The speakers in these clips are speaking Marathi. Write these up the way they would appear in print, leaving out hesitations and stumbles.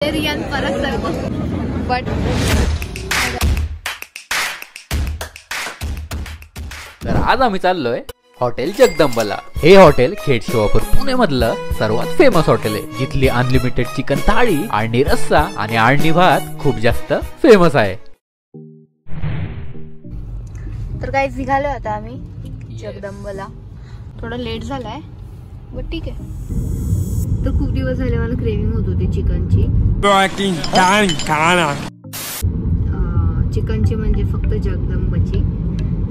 रियान परत सर्व बट तर आज आम्ही चाललोय हॉटेल जगदंबाला। हे हॉटेल खेड शिवापूर पुणे मधलं सर्वात फेमस हॉटेल आहे, जिथली अनलिमिटेड चिकन थाळी, आळणी रस्सा आणि आळणी भात खूप जास्त फेमस आहे। तर काय निघालो आता आम्ही जगदंबाला। थोडा लेट झालाय बट ठीक आहे। तर खूप दिवस झाले मला क्रेविंग होत होती चिकनची। चिकनची म्हणजे फक्त जगदंबाची।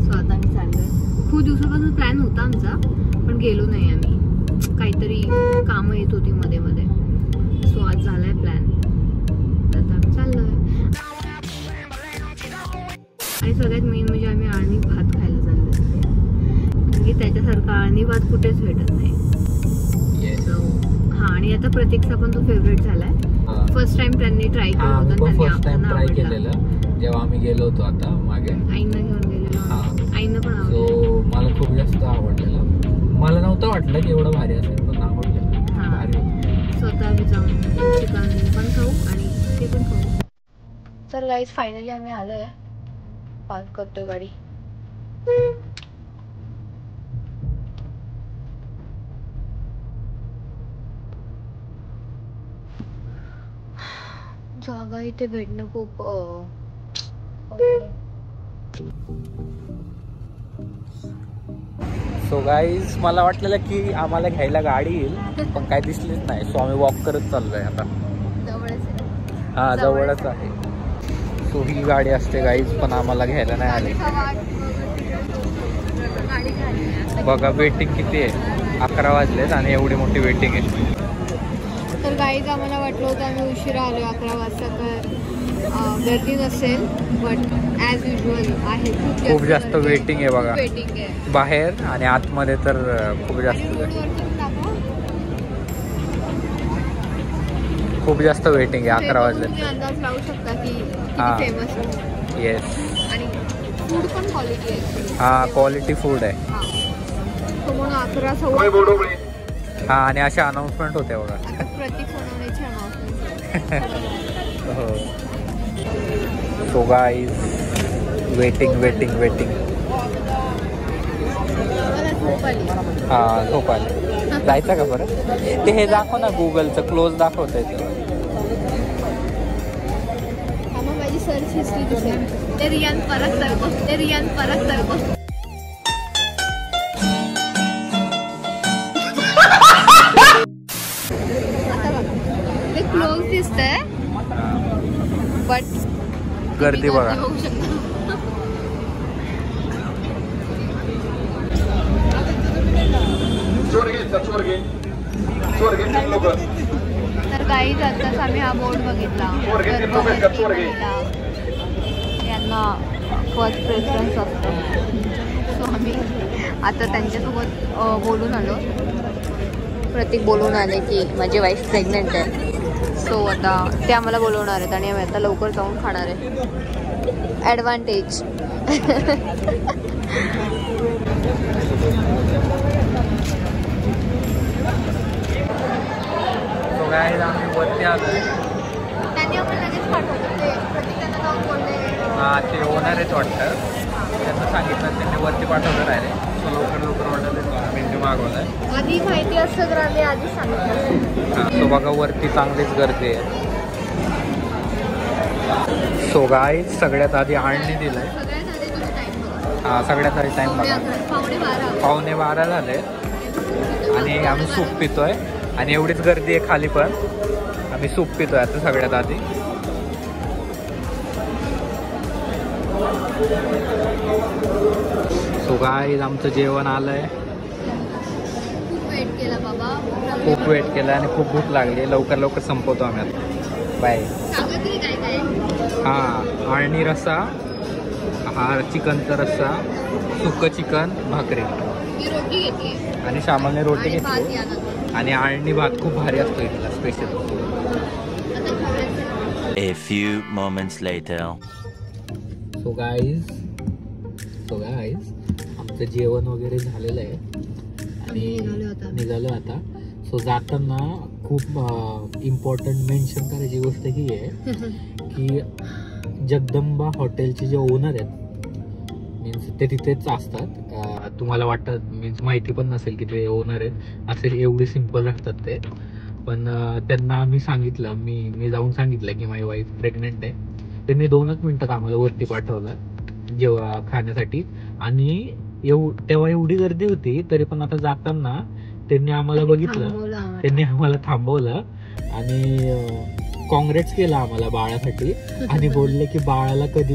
सो आता आम्ही चाललोय। खूप दिवसापासून प्लॅन होता आमचा पण गेलो नाही आम्ही, काहीतरी कामं येत होती मध्ये मध्ये। सो आज झालाय प्लॅन, तर आता आम्ही चाललोय। आणि सगळ्यात मेन म्हणजे आम्ही आळणी भात खायला चाललोय, म्हणजे त्याच्यासारखा आळणी भात कुठेच भेटत नाही। हा, आणि आता प्रतीकचा पण तो फेवरेट झालाय। फर्स्ट टाइम त्यांनी ट्राय केलं होतं, फर्स्ट टाइम ट्राय केलेलं जेव्हा आम्ही गेलो होतो आता मागे, आईंना घेऊन गेलेलो। आईंना पण आवडलं। सो मला खूप जास्त आवडलेलं। मला नव्हतं वाटलं की एवढं भारी असेल, पण आवडलं। भारी स्वतः आम्ही जाऊन चिकन पण खाऊ आणि ते पण खाऊ। तर गाईज फायनली आम्ही आलोय, पार्क करतोय गाडी। जागा इथे भेटणं खूप सो गाईज मला वाटलेलं की आम्हाला घ्यायला गाडी येईल, पण काय दिसलीच नाही। सो आम्ही वॉक करत चाललोय आता। हा, जवळच आहे। सो ही गाडी असते गाईज, पण आम्हाला घ्यायला नाही आली। बघा वेटिंग किती आहे, 11 वाजलेत आणि एवढी मोठी वेटिंग आहे। तर गाईज आम्हाला वाटलं होतं आम्ही उशिरा आलो 11 वाजता, तर गर्दी नसेल, बट ॲज युजल आहे। खूप जास्त वेटिंग आहे बघा, वेटिंग आहे बाहेर आणि आतमध्ये तर खूप जास्त वेटिंग आहे। 11 वाजले। तुम्ही अंदाज लावू शकता की किती फेमस आहे। येस, आणि फूड पण क्वालिटी आहे। हा, क्वालिटी फूड आहे। तो म्हणून 11:15 हा, आणि अशा अनाउन्समेंट होते बघा। प्रतीक सोनवणेची अनाउन्समेंट। हो। So guys waiting waiting waiting. हा, झोप आली। जायचं का परत? ते हे दाखव ना, गुगलचं क्लोज दाखवतंय ते। माझी सर्च हिस्ट्री दिसेल। ते रियान परत सर्व, ते रियान परत सर्व। आता बघा ते क्लोज दिसतंय, बट गर्दी बघा। तर गाईज आताच आम्ही हा बोर्ड बघितला, यांना फर्स्ट प्रेफरन्स असतो। सो आम्ही आता त्यांच्यासोबत बोलून आलो। प्रतीक बोलून आले की माझी वाईफ प्रेग्नेंट आहे। सो आता ते आम्हाला बोलवणार आहेत आणि आम्ही आता लवकर जाऊन खाणार आहे। ॲडव्हान्टेज। सो गाईज आम्ही वरती आलोय। त्यांनी आम्हाला लगेच पाठवलं, ते प्रतीक त्यांना जाऊन बोलले। हा, ते ओनर आहेत वाटतं, त्यांना सांगितलं, त्यांनी वरती पाठवलं डायरेक्ट। सो लवकर लवकर ऑर्डर देतो, मेन्यू मागवलाय। आधी माहिती असतं तर आम्ही आधीच सांगितलं। हा, सो बघा वरती चांगलीच गर्दी आहे। सो गाईज सगळ्यात आधी आळणी दिलंय। हा, सगळ्यात आधी टाइम बघा, 11:15 झाले आणि आम्ही सूप पितोय। आणि एवढीच गर्दी आहे खाली, पण आम्ही सूप पितोय आता सगळ्यात आधी। सो गाईज आमचं जेवण आलंय। खूप वेट केला बाबा, खूप वेट केला आणि खूप भूक लागली। लवकर लवकर संपवतो आम्ही आता। बाय। हा, आळणी रस्सा, हा चिकनचा रस्सा, सुक्क चिकन, भाकरी रोटी घेतली आणि श्यामलने रोटी घेतली। आणि आळणी भात खूप भारी असतो इथला, special. A few moments later. So guys आमचं जेवण वगैरे झालेलं आहे आणि निघालो आता। सो जाताना खूप इम्पॉर्टंट मेन्शन करायची गोष्ट ही आहे की जगदंबा हॉटेलचे जे ओनर आहेत मीन्स ते तिथेच असतात. तुम्हाला वाटतं मीन्स माहिती पण नसेल की ते ओनर आहेत, असे एवढे सिम्पल राहतात ते. पण त्यांना आम्ही सांगितलं, मी जाऊन सांगितलं की माझी वाईफ प्रेग्नेंट आहे. त्यांनी 2च मिनिटात आम्हाला वरती पाठवलं जेव्हा खाण्यासाठी. आणि तेव्हा एवढी गर्दी होती तरी पण आता जाताना त्यांनी आम्हाला बघितलं, त्यांनी आम्हाला थांबवलं आणि काँग्रेट्स केलं आम्हाला बाळासाठी. आणि बोलले की बाळाला कधी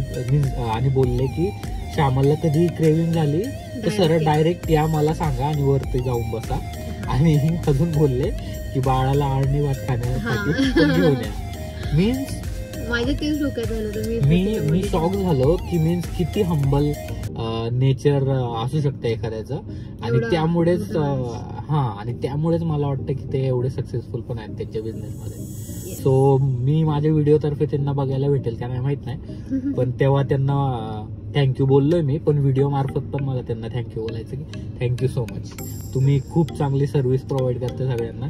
आणि बोलले की श्यामलला कधी क्रेविंग झाली तर सरळ डायरेक्ट या मला सांगा आणि वरती जाऊन बसा. आणि अजून बोलले की बाळाला आळणी भात खाण्यासाठी घेऊन या. मीन्स माझ्या तेच डोक्यात झालं. मी शॉक झालो की मीन्स किती हंबल नेचर असू शकतं एखाद्याचं. आणि त्यामुळेच आणि त्यामुळेच मला वाटतं की ते एवढे सक्सेसफुल पण आहेत त्यांच्या बिझनेसमध्ये. सो मी माझ्या व्हिडिओतर्फे त्यांना बघायला भेटेल का नाही माहित नाही, पण तेव्हा त्यांना थँक्यू बोललोय मी. पण व्हिडिओ मार्फत पण मला त्यांना थँक्यू बोलायचं की थँक्यू सो मच. तुम्ही खूप चांगली सर्व्हिस प्रोव्हाइड करता सगळ्यांना.